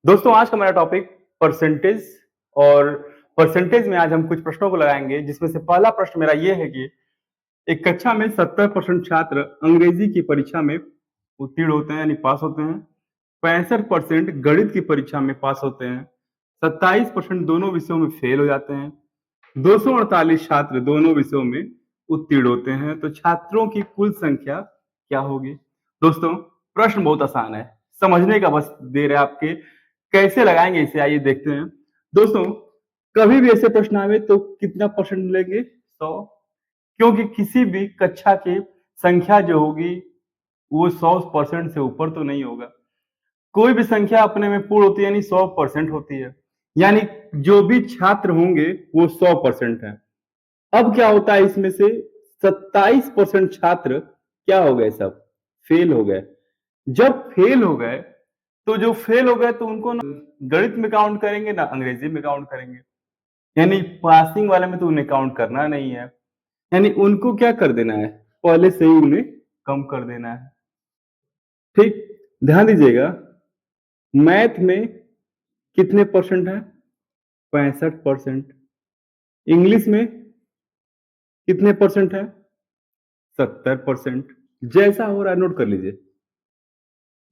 दोस्तों आज का मेरा टॉपिक परसेंटेज और परसेंटेज में आज हम कुछ प्रश्नों को लगाएंगे जिसमें से पहला प्रश्न मेरा ये है कि एक कक्षा में 70% छात्र अंग्रेजी की परीक्षा में उत्तीर्ण होते हैं यानी पास होते हैं। 65% गणित की परीक्षा में पास होते हैं। 27% दोनों विषयों में फेल हो जाते हैं। 248 छात्र दोनों विषयों में उत्तीर्ण होते हैं। तो छात्रों की कुल संख्या क्या होगी? दोस्तों प्रश्न बहुत आसान है, समझने का बस देर है आपके। कैसे लगाएंगे इसे आइए देखते हैं। दोस्तों कभी भी ऐसे प्रश्न आवे तो कितना परसेंट लेंगे? 100। क्योंकि किसी भी कक्षा की संख्या जो होगी वो 100% से ऊपर तो नहीं होगा। कोई भी संख्या अपने में पूर्ण होती है यानी 100% होती है, यानी जो भी छात्र होंगे वो 100% है। अब क्या होता है, इसमें से 27% छात्र क्या हो गए? सब फेल हो गए। जब फेल हो गए तो जो फेल हो गए तो उनको ना गणित में काउंट करेंगे ना अंग्रेजी में काउंट करेंगे, यानी पासिंग वाले में तो उन्हें काउंट करना नहीं है। यानी उनको क्या कर देना है, पहले से ही उन्हें कम कर देना है। ठीक, ध्यान दीजिएगा। मैथ में कितने परसेंट है? 65%। इंग्लिश में कितने परसेंट है? 70%। जैसा हो रहा है नोट कर लीजिए।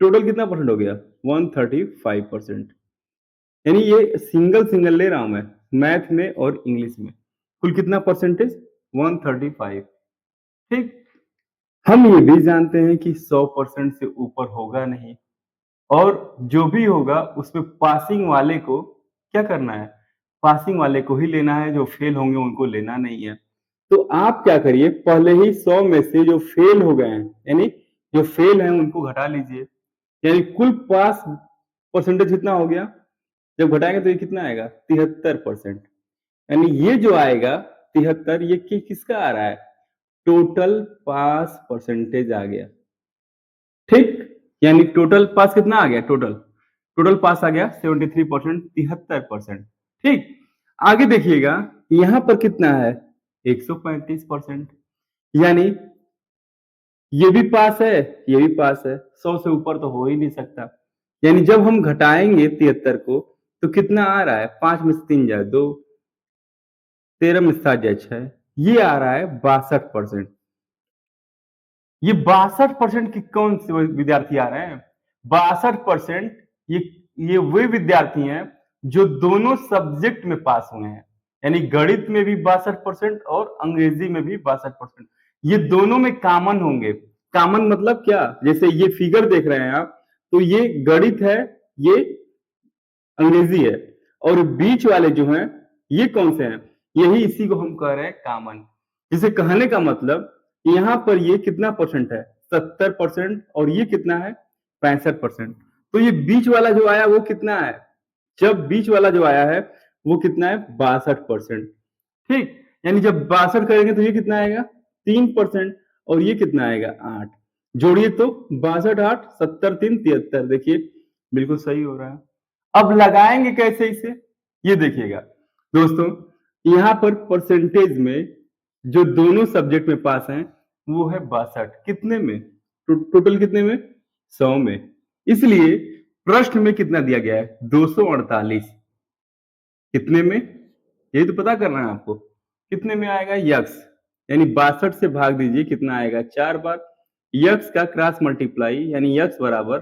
टोटल कितना परसेंट हो गया? 135%। यानी ये सिंगल सिंगल ले रहा हूं मैं, मैथ में और इंग्लिश में। कुल कितना परसेंटेज? 135। ठीक, हम ये भी जानते हैं कि 100% से ऊपर होगा नहीं, और जो भी होगा उसमें पासिंग वाले को क्या करना है? पासिंग वाले को ही लेना है, जो फेल होंगे उनको लेना नहीं है। तो आप क्या करिए, पहले ही 100 में से जो फेल हो गए हैं यानी जो फेल हैं उनको घटा लीजिए। यानी कुल पास परसेंटेज कितना हो गया? जब घटाएंगे तो ये कितना आएगा? 73%। यानी ये जो आएगा 73, ये किसका आ रहा है? टोटल पास परसेंटेज आ गया। ठीक, यानी टोटल पास कितना आ गया? टोटल टोटल पास आ गया 73%, 73%। ठीक, आगे देखिएगा यहां पर कितना है? 135%। यानी ये भी पास है, ये भी पास है। 100 से ऊपर तो हो ही नहीं सकता। यानी जब हम घटाएंगे 73 को तो कितना आ रहा है? 5 में से 3 जाए 2, 13 में 7 जाए 6, ये आ रहा है 62%। ये 62% की कौन से विद्यार्थी आ रहे हैं? 62% ये वे विद्यार्थी हैं जो दोनों सब्जेक्ट में पास हुए हैं, यानी गणित में भी 62% और अंग्रेजी में भी 62%। ये दोनों में कॉमन होंगे। कॉमन मतलब क्या? जैसे ये फिगर देख रहे हैं आप, तो ये गणित है, ये अंग्रेजी है, और बीच वाले जो हैं ये कौन से हैं? यही इसी को हम कह रहे हैं कॉमन। जिसे कहने का मतलब यहाँ पर ये कितना परसेंट है? 70%, और ये कितना है? 65%। तो ये बीच वाला जो आया वो कितना है? जब बीच वाला जो आया है वो कितना है? 62%। ठीक, यानी जब 62 करेंगे तो ये कितना आएगा? 3%। और ये कितना आएगा? 8। जोड़िए तो 62 8 70 3 73। देखिए बिल्कुल सही हो रहा है। अब लगाएंगे कैसे इसे, ये देखिएगा। दोस्तों यहाँ पर परसेंटेज में जो दोनों सब्जेक्ट में पास हैं वो है 62। कितने में? टोटल कितने में? 100 में। इसलिए प्रश्न में कितना दिया गया है? 248। कितने में? यही तो पता करना है आपको। कितने में आएगा? यक्स, यानी 62 से भाग दीजिए, कितना आएगा? 4 बार। यक्स का क्रॉस मल्टीप्लाई यानी यक्स बराबर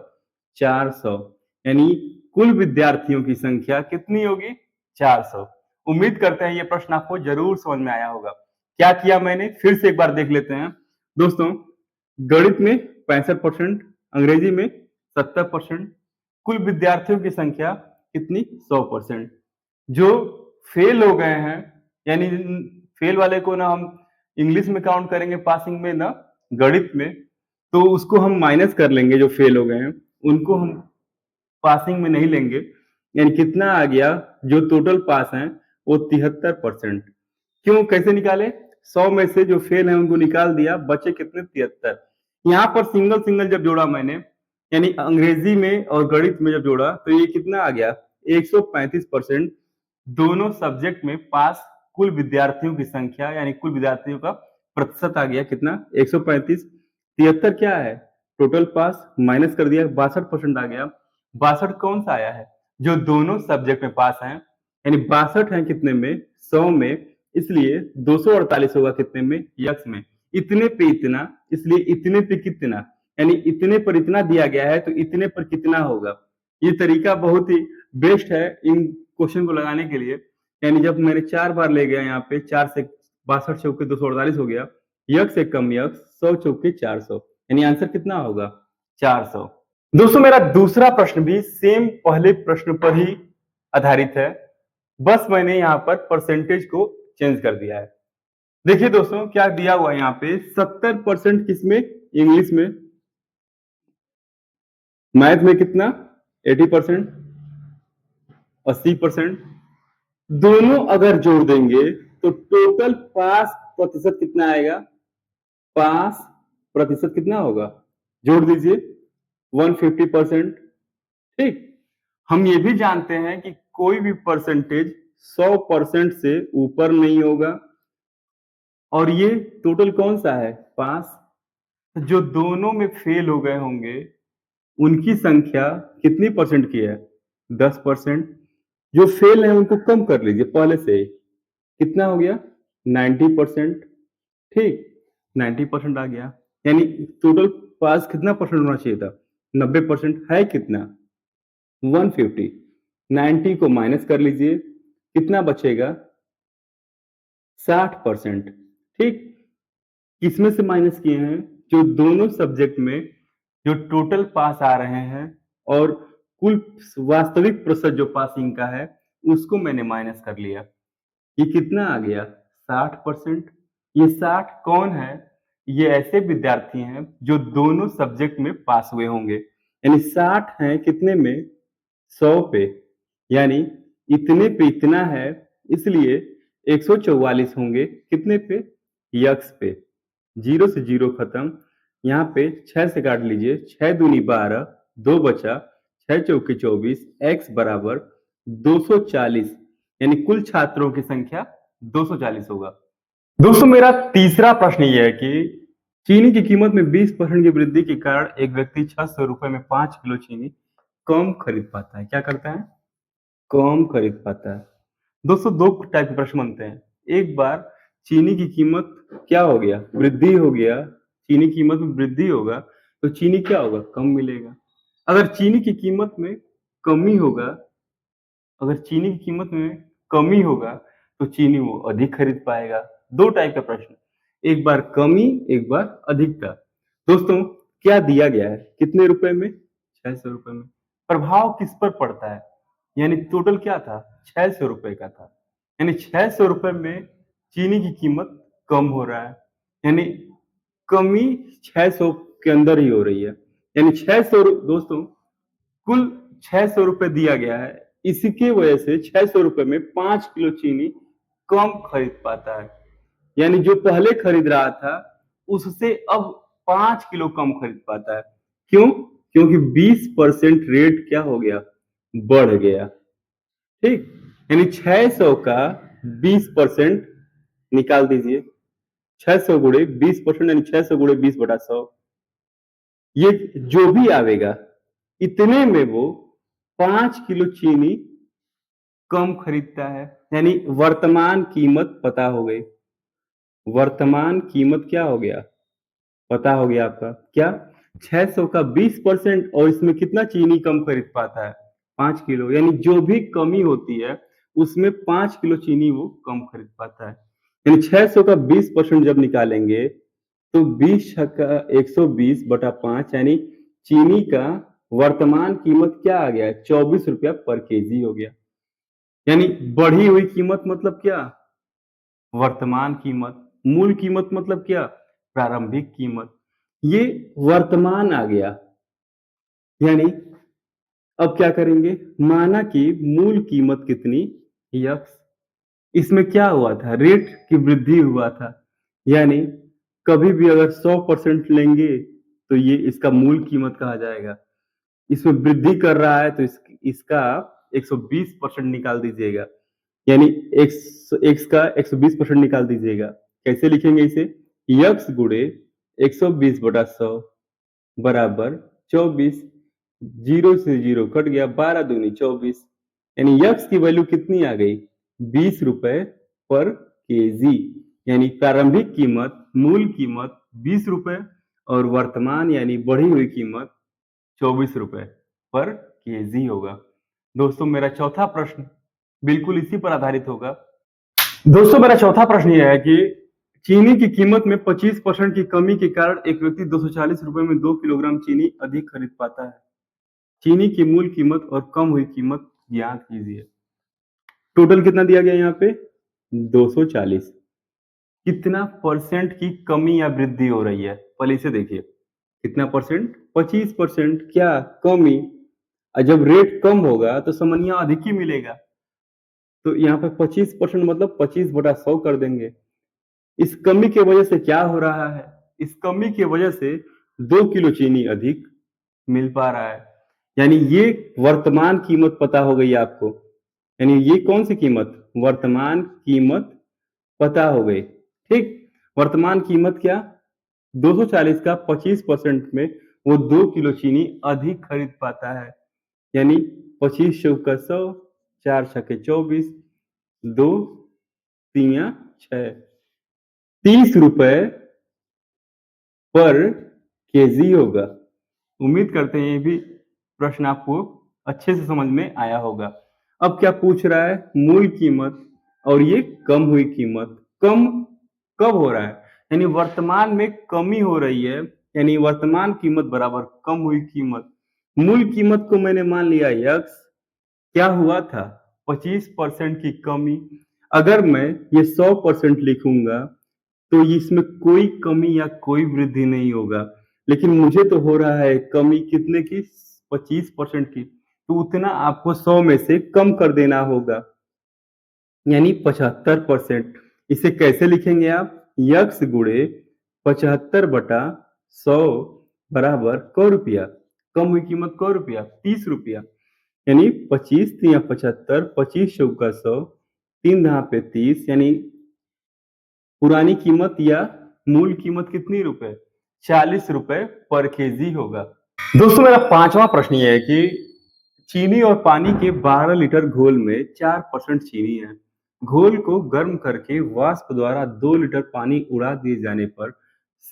400। यानी कुल विद्यार्थियों की संख्या कितनी होगी? 400। उम्मीद करते हैं ये प्रश्न आपको जरूर समझ में आया होगा। क्या किया मैंने, फिर से एक बार देख लेते हैं। दोस्तों गणित में 65%, अंग्रेजी में 70%, कुल विद्यार्थियों की संख्या कितनी? 100%। जो फेल हो गए हैं, यानी फेल वाले को ना हम इंग्लिश में काउंट करेंगे पासिंग में, ना गणित में, तो उसको हम माइनस कर लेंगे। जो फेल हो गए हैं उनको हम पासिंग में नहीं लेंगे। यानी कितना आ गया? जो टोटल पास हैं वो 73%। क्यों, कैसे निकाले? 100 में से जो फेल है उनको निकाल दिया, बचे कितने? 73। यहाँ पर सिंगल सिंगल जब जोड़ा मैंने, यानी अंग्रेजी में और गणित में जब जोड़ा तो ये कितना आ गया? 135%। दोनों सब्जेक्ट में पास कुल विद्यार्थियों की संख्या यानी कुल विद्यार्थियों का प्रतिशत आ गया कितना? 135। 73 क्या है? टोटल पास, माइनस कर दिया 62% आ गया। 62 कौन सा आया है? जो दोनों सब्जेक्ट में पास हैं, यानी 62 हैं कितने में 100 में, इसलिए 248 होगा कितने में यक्स में। इतने पे इतना, इसलिए इतने पे कितना, यानी इतने पर इतना दिया गया है तो इतने पर कितना होगा। ये तरीका बहुत ही बेस्ट है इन क्वेश्चन को लगाने के लिए। यानी जब मैंने 4 बार ले गया यहाँ पे 4 से 62 चौके 248 हो गया, यक्स से कम यक्स 100 चौके 400, यानी आंसर कितना होगा 400। दोस्तों मेरा दूसरा प्रश्न भी सेम पहले प्रश्न पर ही आधारित है, बस मैंने यहाँ पर परसेंटेज को चेंज कर दिया है। देखिए दोस्तों क्या दिया हुआ है यहाँ पे 70% किसमें इंग्लिश में, मैथ में कितना 80%, 80%, दोनों अगर जोड़ देंगे तो टोटल पास प्रतिशत कितना आएगा, पास प्रतिशत कितना होगा, जोड़ दीजिए 150%। ठीक, हम ये भी जानते हैं कि कोई भी परसेंटेज 100% से ऊपर नहीं होगा, और ये टोटल कौन सा है पास। जो दोनों में फेल हो गए होंगे उनकी संख्या कितनी परसेंट की है 10%। जो फेल है उनको कम कर लीजिए पहले से ही, कितना हो गया 90%। ठीक, 90% आ गया, यानी टोटल पास कितना परसेंट होना चाहिए था 90%, है कितना 150। 90 को माइनस कर लीजिए, कितना बचेगा 60%। ठीक, किसमें से माइनस किए हैं, जो दोनों सब्जेक्ट में जो टोटल पास आ रहे हैं और कुल वास्तविक प्रतिशत जो पासिंग का है उसको मैंने माइनस कर लिया। ये कितना आ गया 60%। ये 60 कौन है, ये ऐसे विद्यार्थी हैं जो दोनों सब्जेक्ट में पास हुए होंगे, यानी 60 हैं कितने में 100 पे, यानी इतने पे इतना है, इसलिए 144 होंगे कितने पे यक्स पे। जीरो से जीरो खत्म, यहाँ पे 6 से काट लीजिए, 6 दूनी 12, 2 बचा, 6 चौके 24, x बराबर 240, यानी कुल छात्रों की संख्या 240 होगा। दोस्तों मेरा तीसरा प्रश्न ये है कि चीनी की कीमत में 20% की वृद्धि के कारण एक व्यक्ति 600 रुपए में 5 किलो चीनी कम खरीद पाता है, क्या करता है कम खरीद पाता है। दोस्तों दो टाइप के प्रश्न बनते हैं, एक बार चीनी की कीमत क्या हो गया वृद्धि हो गया, चीनी की कीमत में वृद्धि होगा तो चीनी क्या होगा कम मिलेगा। अगर चीनी की कीमत में कमी होगा, अगर चीनी की कीमत में कमी होगा तो चीनी वो अधिक खरीद पाएगा। दो टाइप का प्रश्न, एक बार कमी एक बार अधिकता। दोस्तों क्या दिया गया है कितने रुपए में 600 रुपए में, प्रभाव किस पर पड़ता है, यानी टोटल क्या था 600 रुपए का था, यानी 600 रुपए में चीनी की कीमत कम हो रहा है, यानी कमी 600 के अंदर ही हो रही है, यानी 600 दोस्तों कुल 600 रुपए दिया गया है, इसकी वजह से 600 रुपए में 5 किलो चीनी कम खरीद पाता है, यानी जो पहले खरीद रहा था उससे अब 5 किलो कम खरीद पाता है। क्यों, क्योंकि 20% रेट क्या हो गया बढ़ गया। ठीक, यानी 600 का 20% निकाल दीजिए, 600 गुणे 20% यानी 600 गुणे 20/100, ये जो भी आवेगा इतने में वो 5 किलो चीनी कम खरीदता है, यानी वर्तमान कीमत पता हो गई। वर्तमान कीमत क्या हो गया पता हो गया आपका, क्या 600 का 20% और इसमें कितना चीनी कम खरीद पाता है 5 किलो, यानी जो भी कमी होती है उसमें 5 किलो चीनी वो कम खरीद पाता है। यानी 600 का 20% जब निकालेंगे तो 20 का 120/5, यानी चीनी का वर्तमान कीमत क्या आ गया 24 रुपया पर केजी हो गया। यानी बढ़ी हुई कीमत मतलब क्या वर्तमान कीमत, मूल कीमत मतलब क्या प्रारंभिक कीमत, ये वर्तमान आ गया। यानी अब क्या करेंगे, माना कि मूल कीमत कितनी यक्स, इसमें क्या हुआ था रेट की वृद्धि हुआ था, यानी कभी भी अगर 100% लेंगे तो ये इसका मूल कीमत कहा जाएगा, इसमें वृद्धि कर रहा है तो इसका 120% निकाल दीजिएगा, यानी एक्स का 120% निकाल दीजिएगा। कैसे लिखेंगे इसे, यक्स गुणे 120/100 बराबर 24, जीरो से जीरो कट गया, 12 दूनी 24, यानी यक्स की वैल्यू कितनी आ गई? 20 रुपए पर केजी। यानी प्रारंभिक कीमत, मूल कीमत 20 रुपए और वर्तमान यानी बढ़ी हुई कीमत 24 रुपए पर केजी होगा। दोस्तों मेरा चौथा प्रश्न बिल्कुल इसी पर आधारित होगा। दोस्तों मेरा चौथा प्रश्न यह है कि चीनी की कीमत में 25% की कमी के कारण एक व्यक्ति 240 रुपए में 2 किलोग्राम चीनी अधिक खरीद पाता है। चीनी की मूल कीमत और कम हुई कीमत ज्ञात कीजिए। टोटल कितना दिया गया यहाँ पे? 240। कितना परसेंट की कमी या वृद्धि हो रही है? पहले इसे देखिए। कितना परसेंट? 25%। क्या कमी? और जब रेट कम होगा तो समनिया अधिक ही मिलेगा। तो यहाँ पे 25% मतलब 25/100 कर देंगे। इस कमी की वजह से क्या हो रहा है? इस कमी की वजह से 2 किलो चीनी अधिक मिल पा रहा है। यानी ये वर्तमान कीमत पता हो गई आपको। यानी ये कौन सी कीमत? वर्तमान कीमत पता हो गई। ठीक? वर्तमान कीमत क्या? 240 का 25% में वो 2 किलो चीनी अधिक खरीद पाता है। यानी 25 चौका 100, 4 छक्के 24, 2 तिया 6, 30 रुपए पर केजी होगा। उम्मीद करते हैं ये भी प्रश्न आपको अच्छे से समझ में आया होगा। अब क्या पूछ रहा है? मूल कीमत और ये कम हुई कीमत। कम कब हो रहा है? यानी वर्तमान में कमी हो रही है, यानी वर्तमान कीमत बराबर कम हुई कीमत। मूल कीमत को मैंने मान लिया यक्स। क्या हुआ था? 25% की कमी। अगर मैं ये 100% लिखूंगा तो इसमें कोई कमी या कोई वृद्धि नहीं होगा, लेकिन मुझे तो हो रहा है कमी कितने की? 25% की। तो उतना आपको 100 में से कम कर देना होगा, यानी 75%। इसे कैसे लिखेंगे आप? यक्स गुणे 75/100 बराबर क रुपया? कम हुई कीमत क रुपया? 30 रुपया। यानी 25 तिया 75, 25 चौका 100, 3 दहा पे 30, यानी पुरानी कीमत या मूल कीमत कितनी रुपए? 40 रुपए पर केजी होगा। दोस्तों मेरा पांचवा प्रश्न ये है कि चीनी और पानी के 12 लीटर घोल में 4% चीनी है। घोल को गर्म करके वाष्प द्वारा 2 लीटर पानी उड़ा दिए जाने पर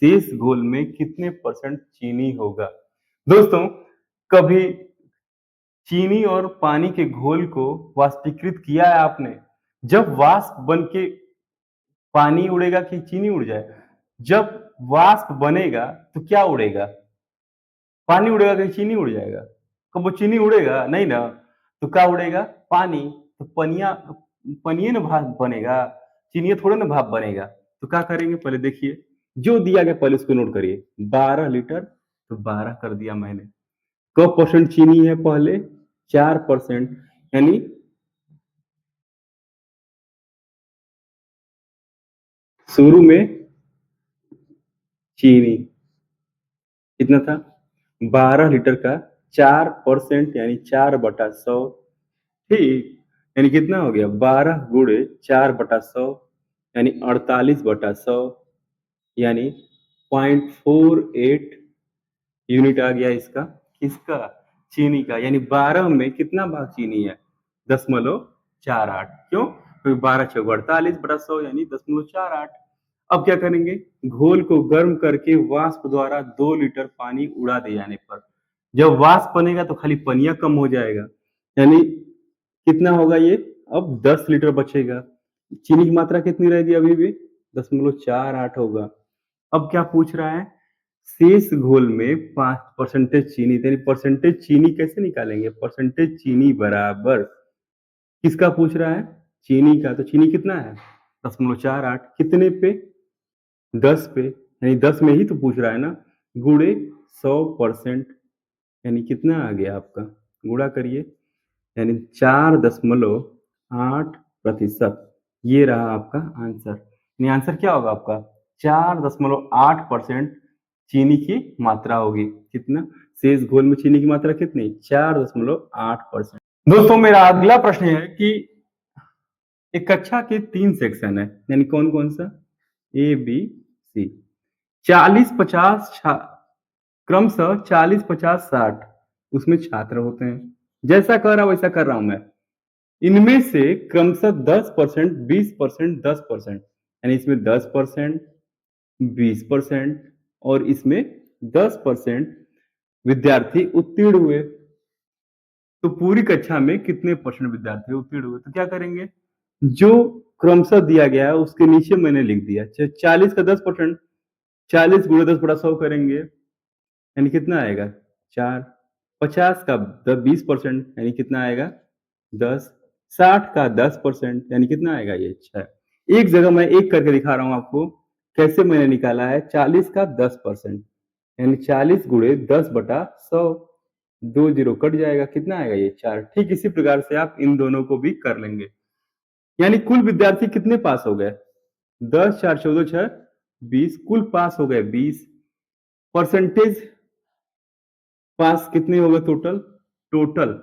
शेष घोल में कितने परसेंट चीनी होगा? दोस्तों कभी चीनी और पानी के घोल को वाष्पीकृत किया है आपने? जब वाष्प बन के पानी उड़ेगा कि चीनी उड़ जाए? जब वाष्प बनेगा तो क्या उड़ेगा? पानी उड़ेगा कि चीनी उड़ जाएगा? कब वो चीनी उड़ेगा नहीं ना। तो क्या उड़ेगा? पानी। तो पनिया पनिये ना भाप बनेगा, चीनी थोड़े ना भाप बनेगा। तो क्या करेंगे पहले देखिए, जो दिया गया पहले उसको नोट करिए। 12 लीटर तो 12 कर दिया मैंने। क परसेंट चीनी है पहले? 4%। यानी शुरू में चीनी कितना था? 12 लीटर का 4% यानी 4/100। ठीक, यानी कितना हो गया? 12 गुणे 4/100 यानी 48/100, यानी 0.48 यूनिट आ गया इसका। किसका? चीनी का। यानी 12 में कितना भाग चीनी है? 0.48। क्यों? क्योंकि 12 छः 48/100 यानी 0.48। अब क्या करेंगे? घोल को गर्म करके वाष्प द्वारा 2 लीटर पानी उड़ा दिए जाने पर जब वाष्प बनेगा तो खाली पनिया कम हो जाएगा, यानी कितना होगा ये? अब 10 लीटर बचेगा। चीनी की मात्रा कितनी रहेगी अभी भी? 0.48 होगा। अब क्या पूछ रहा है? शेष घोल में 5% चीनी। यानी परसेंटेज चीनी कैसे निकालेंगे? परसेंटेज चीनी बराबर किसका पूछ रहा है? चीनी का। तो चीनी कितना है? 0.48। कितने पे? 10 पे। यानी 10 में ही तो पूछ रहा है ना। गुणे 100%, यानी कितना आ गया आपका? गुणा करिए, यानी 4.8%। ये रहा आपका आंसर। यानी आंसर क्या होगा आपका? 4.8% चीनी की मात्रा होगी। कितना? शेष घोल में चीनी की मात्रा कितनी? 4.8%। दोस्तों मेरा अगला प्रश्न है कि एक कक्षा के 3 सेक्शन है, यानी कौन कौन सा? A B C. 40 50 क्रमशः 40 50 60 उसमें छात्र होते हैं। जैसा कह रहा वैसा कर रहा हूँ मैं। इनमें से क्रमशः 10%, 20%, 10% यानी इसमें 10%, 20% और इसमें 10% विद्यार्थी उत्तीर्ण हुए। तो पूरी कक्षा में कितने परसेंट विद्यार्थी उत्तीर्ण हुए? तो क्या करेंगे? जो क्रमशः दिया गया है उसके नीचे मैंने लिख दिया। 40 का 10%, 40 गुणे 10 बटा 100 करेंगे यानी कितना आएगा? 4। 50 का 20% यानी कितना आएगा? 10। 60 का 10% यानी कितना आएगा? ये 6। एक जगह मैं एक करके दिखा रहा हूँ आपको कैसे मैंने निकाला है। 40 का 10% यानी 40 गुणे 10 बटा 100। 2 जीरो कट जाएगा, कितना आएगा? ये 4। ठीक इसी प्रकार से आप इन दोनों को भी कर लेंगे। यानी कुल विद्यार्थी कितने पास हो गए? 10, 4, 14, 6, 20। कुल पास हो गए 20। परसेंटेज पास कितने हो गए टोटल? टोटल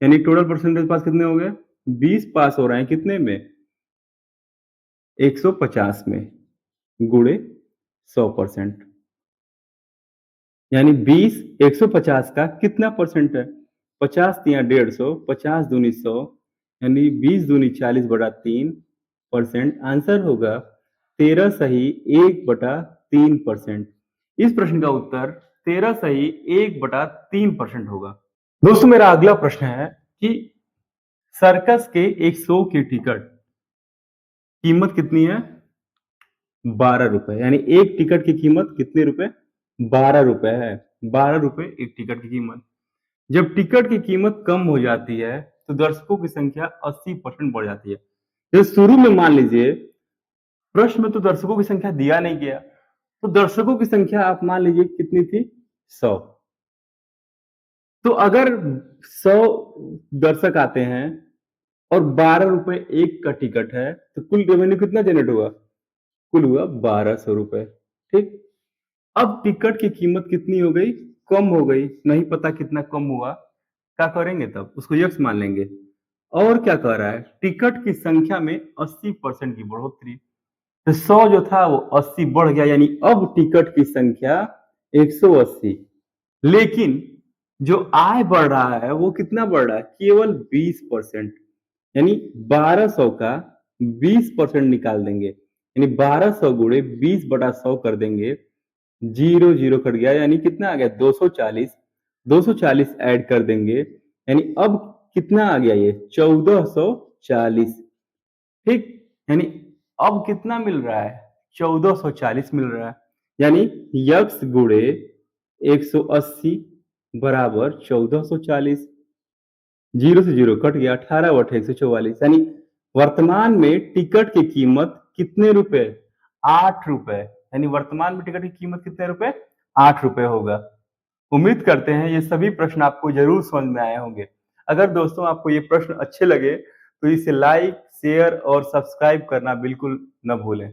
यानी टोटल परसेंटेज पास कितने हो गए? 20 पास हो रहे हैं कितने में? 150 में गुणे 100%। यानी 20 150 का कितना परसेंट है? 50 तिया 150, 50 दूनी 100 यानी 20 दूनी 40 बटा 3%। आंसर होगा 13 सही 1/3%। इस प्रश्न का उत्तर 13 सही 1/3% होगा। दोस्तों मेरा अगला प्रश्न है कि सर्कस के एक शो की टिकट कीमत कितनी है? 12 रुपए। यानी एक टिकट की कीमत कितने रुपए? 12 रुपए है। 12 रुपए एक टिकट की कीमत। जब टिकट की कीमत कम हो जाती है तो दर्शकों की संख्या 80% बढ़ जाती है। जैसे शुरू में मान लीजिए प्रश्न में तो दर्शकों की संख्या दिया नहीं गया, तो दर्शकों की संख्या आप मान लीजिए कितनी थी? 100। तो अगर 100 दर्शक आते हैं और 12 रुपए एक का टिकट है तो कुल रेवेन्यू कितना जनरेट हुआ? कुल हुआ 1200 रुपए। ठीक। अब टिकट की कीमत कितनी हो गई? कम हो गई। नहीं पता कितना कम हुआ, क्या करेंगे तब? उसको यक्स मान लेंगे। और क्या कह रहा है? टिकट की संख्या में 80% की बढ़ोतरी। तो 100 जो था वो 80 बढ़ गया, यानी अब टिकट की संख्या 180। लेकिन जो आय बढ़ रहा है वो कितना बढ़ रहा है? केवल 20%। यानी 1200 का 20% निकाल देंगे यानी 1200 गुणे 20/100 कर देंगे। 0 0 कट गया यानी कितना आ गया? 240। 240 ऐड कर देंगे यानी अब कितना आ गया? ये 1440। ठीक। यानी अब कितना मिल रहा है? 1440 मिल रहा है। यानी यक्स गुणे 180 बराबर 1440। 0 से 0 कट गया। 18/144 यानी वर्तमान में टिकट की कीमत कितने रुपए? 8 रुपए। यानी वर्तमान में टिकट की कीमत कितने रुपए? 8 रुपए होगा। उम्मीद करते हैं ये सभी प्रश्न आपको जरूर समझ में आए होंगे। अगर दोस्तों आपको ये प्रश्न अच्छे लगे तो इसे लाइक, शेयर और सब्सक्राइब करना बिल्कुल न भूलें।